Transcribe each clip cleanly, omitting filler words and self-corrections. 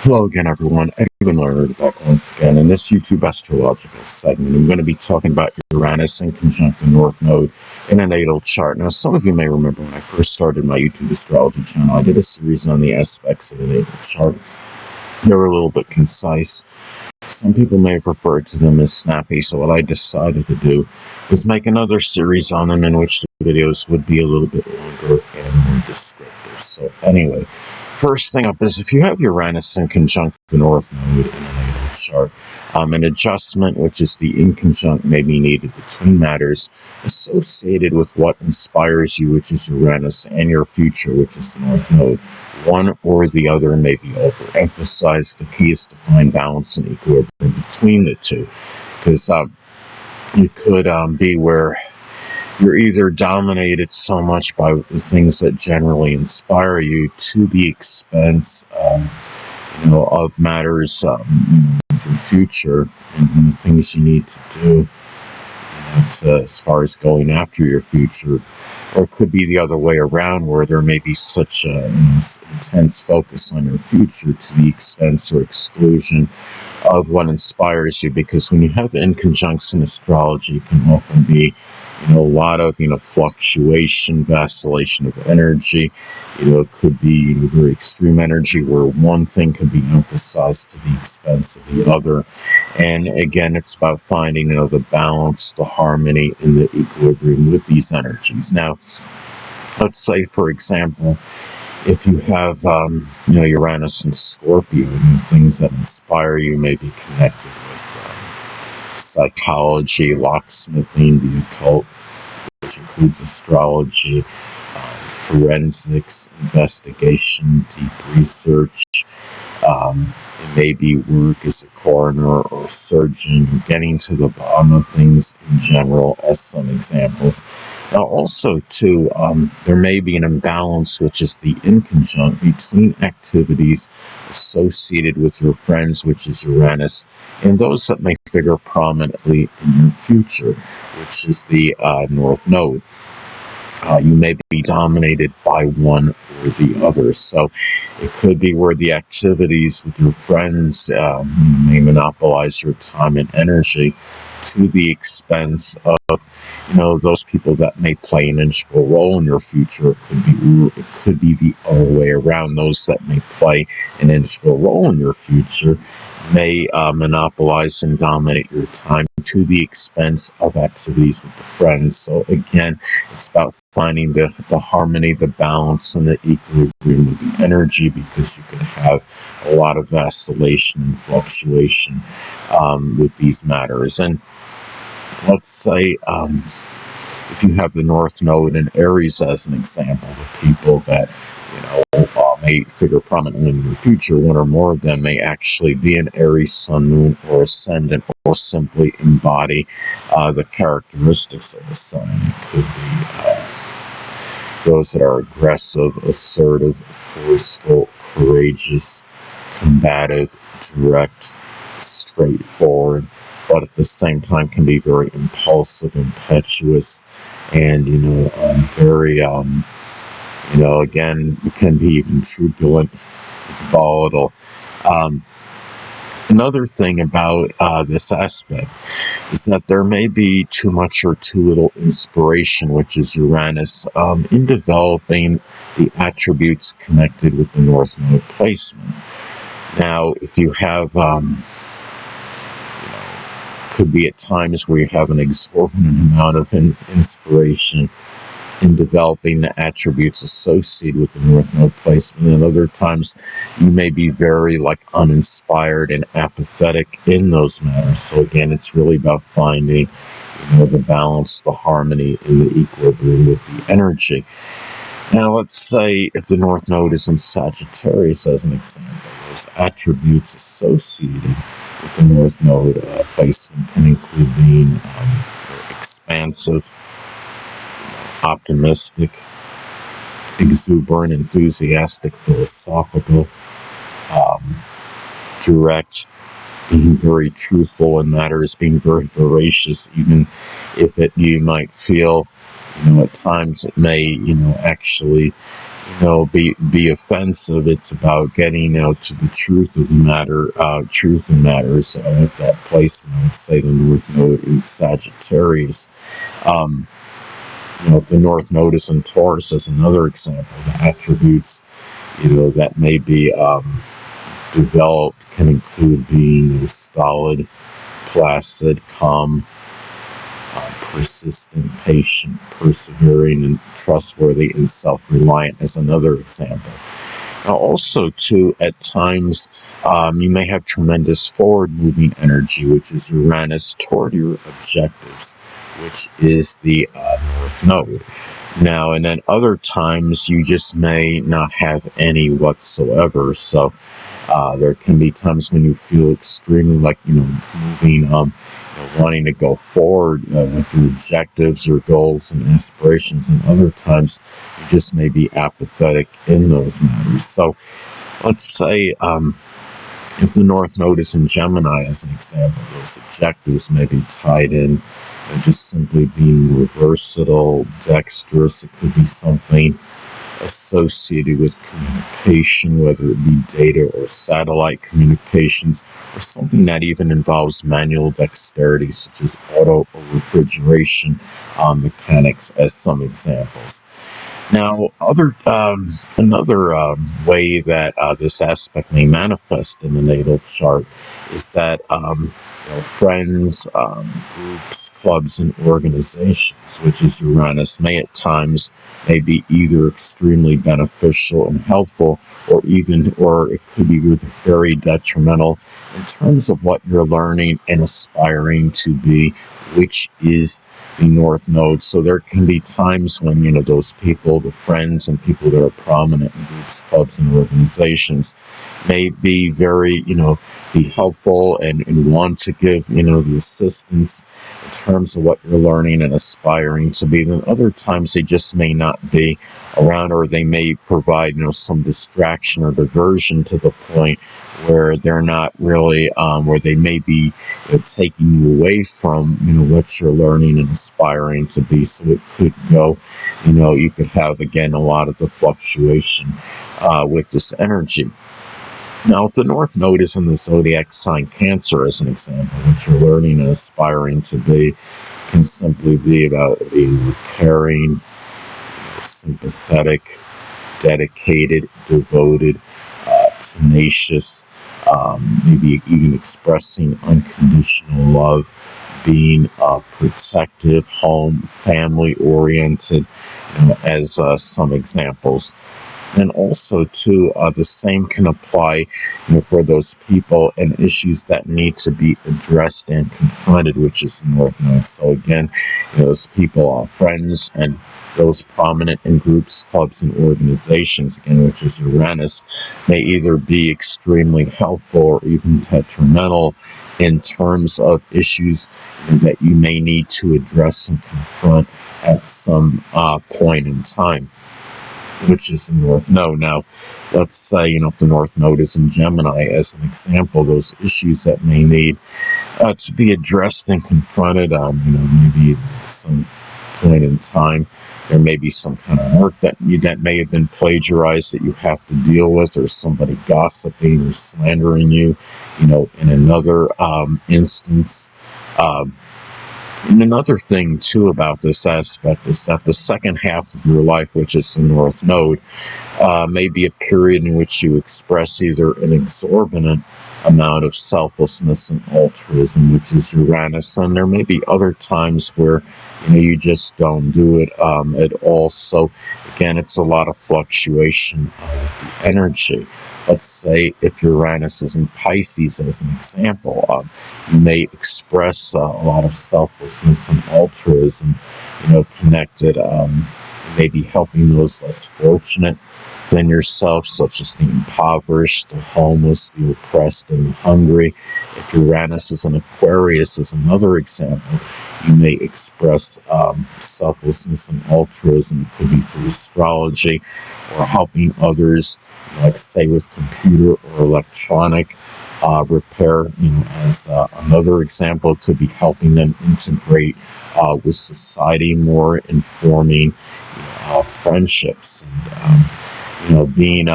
Hello again, everyone. Edwin Leonard back once again. In this YouTube astrological segment, I'm going to be talking about Uranus in conjunct the North Node in a natal chart. Now, some of you may remember when I first started my YouTube astrology channel, I did a series on the aspects of a natal chart. They were a little bit concise. Some people may have referred to them as snappy, so what I decided to do was make another series on them in which the videos would be a little bit longer and more descriptive. So anyway, first thing up is if you have Uranus in conjunct the North Node in a natal chart, an adjustment, which is the inconjunct, may be needed between matters associated with what inspires you, which is Uranus, and your future, which is the North Node. One or the other may be overemphasized. The key is to find balance and equilibrium between the two, because it could be where you're either dominated so much by the things that generally inspire you to the expense, of matters of your future and the things you need to do, as far as going after your future. Or it could be the other way around, where there may be such an intense focus on your future to the expense or exclusion of what inspires you. Because when you have inconjuncts in astrology, it can often be a lot of fluctuation, vacillation of energy. It could be very extreme energy where one thing can be emphasized to the expense of the other. And again, it's about finding the balance, the harmony, and the equilibrium with these energies. Now, let's say, for example, if you have Uranus and Scorpio, things that inspire you may be connected with psychology, locksmithing, the occult, which includes astrology, forensics, investigation, deep research. It may be work as a coroner or surgeon, getting to the bottom of things in general, as some examples. Now, also, too, there may be an imbalance, which is the inconjunct between activities associated with your friends, which is Uranus, and those that may figure prominently in your future, which is the North Node. You may be dominated by one or the other. So it could be where the activities with your friends may monopolize your time and energy to the expense of those people that may play an integral role in your future. It could be the other way around. Those that may play an integral role in your future may monopolize and dominate your time to the expense of activities with the friends. So again, it's about finding the harmony, the balance, and the equilibrium of the energy, because you can have a lot of vacillation and fluctuation with these matters. And let's say if you have the North Node in Aries as an example, the people that may figure prominently in your future, one or more of them may actually be an Aries Sun, Moon, or Ascendant, or simply embody the characteristics of the sign. It could be those that are aggressive, assertive, forceful, courageous, combative, direct, straightforward, but at the same time can be very impulsive, impetuous, and very again, it can be even turbulent, volatile. Another thing about this aspect is that there may be too much or too little inspiration, which is Uranus, in developing the attributes connected with the North Node placement. Now, if you have, could be at times where you have an exorbitant amount of inspiration in developing the attributes associated with the North Node placement, and other times you may be very uninspired and apathetic in those matters. So again, it's really about finding the balance, the harmony, and the equilibrium with the energy. Now, let's say if the North Node is in Sagittarius as an example, those attributes associated with the North Node placement can include being expansive, optimistic, exuberant, enthusiastic, philosophical, direct, being very truthful in matters, being very veracious, even if you might feel, at times it may, actually be offensive. It's about getting to the truth of the matter. Truth in matters. At that place, I would say the North Node in Sagittarius. Um, the North Node is in Taurus as another example. The attributes, that may be developed can include being stolid, placid, calm, persistent, patient, persevering, and trustworthy and self-reliant as another example. Now, also, too, at times, you may have tremendous forward-moving energy, which is Uranus, toward your objectives, which is the North Node. Now, and then other times, you just may not have any whatsoever. So, there can be times when you feel extremely moving, wanting to go forward with your objectives, your goals, and aspirations, and other times you just may be apathetic in those matters. So, let's say if the North Node is in Gemini, as an example, those objectives may be tied in just simply being more versatile, dexterous. It could be something associated with communication, whether it be data or satellite communications, or something that even involves manual dexterity, such as auto or refrigeration mechanics, as some examples. Now, another way that this aspect may manifest in the natal chart is that friends, groups, clubs, and organizations, which is Uranus, may at times be either extremely beneficial and helpful, or it could be very detrimental in terms of what you're learning and aspiring to be, which is the North Node. So there can be times when, those people, the friends and people that are prominent in groups, clubs, and organizations may be very, be helpful and want to give, the assistance in terms of what you're learning and aspiring to be. Then other times they just may not be around, or they may provide, some distraction or diversion to the point where they're not really, where they may be taking you away from, what you're learning and aspiring to be. So it could go, you could have, again, a lot of the fluctuation with this energy. Now, if the North Node is in the zodiac sign Cancer, as an example, what you're learning and aspiring to be can simply be about being caring, sympathetic, dedicated, devoted, tenacious, maybe even expressing unconditional love, being protective, home, family-oriented, as some examples. And also, too, the same can apply, for those people and issues that need to be addressed and confronted, which is the North Node. So again, those people, friends, and those prominent in groups, clubs, and organizations, again, which is Uranus, may either be extremely helpful or even detrimental in terms of issues that you may need to address and confront at some point in time, which is the North Node. Now, let's say, if the North Node is in Gemini, as an example, those issues that may need to be addressed and confronted, maybe at some point in time, there may be some kind of work that may have been plagiarized that you have to deal with, or somebody gossiping or slandering you, in another instance. And another thing, too, about this aspect is that the second half of your life, which is the North Node, may be a period in which you express either an exorbitant amount of selflessness and altruism, which is Uranus, and there may be other times where, you just don't do it at all. So, again, it's a lot of fluctuation with the energy. Let's say if Uranus is in Pisces, as an example, you may express a lot of selflessness and altruism, connected, maybe helping those less fortunate than yourself, such as the impoverished, the homeless, the oppressed, and the hungry. If Uranus is in Aquarius, as another example, you may express selflessness and altruism. It could be through astrology or helping others, like say with computer or electronic repair, as another example. It could be helping them integrate with society more, and forming friendships. And being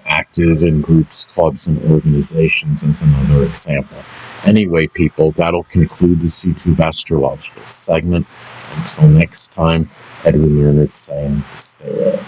active in groups, clubs, and organizations is another example. Anyway, people, that'll conclude this YouTube astrological segment. Until next time, Edwin Leonard saying, stay well.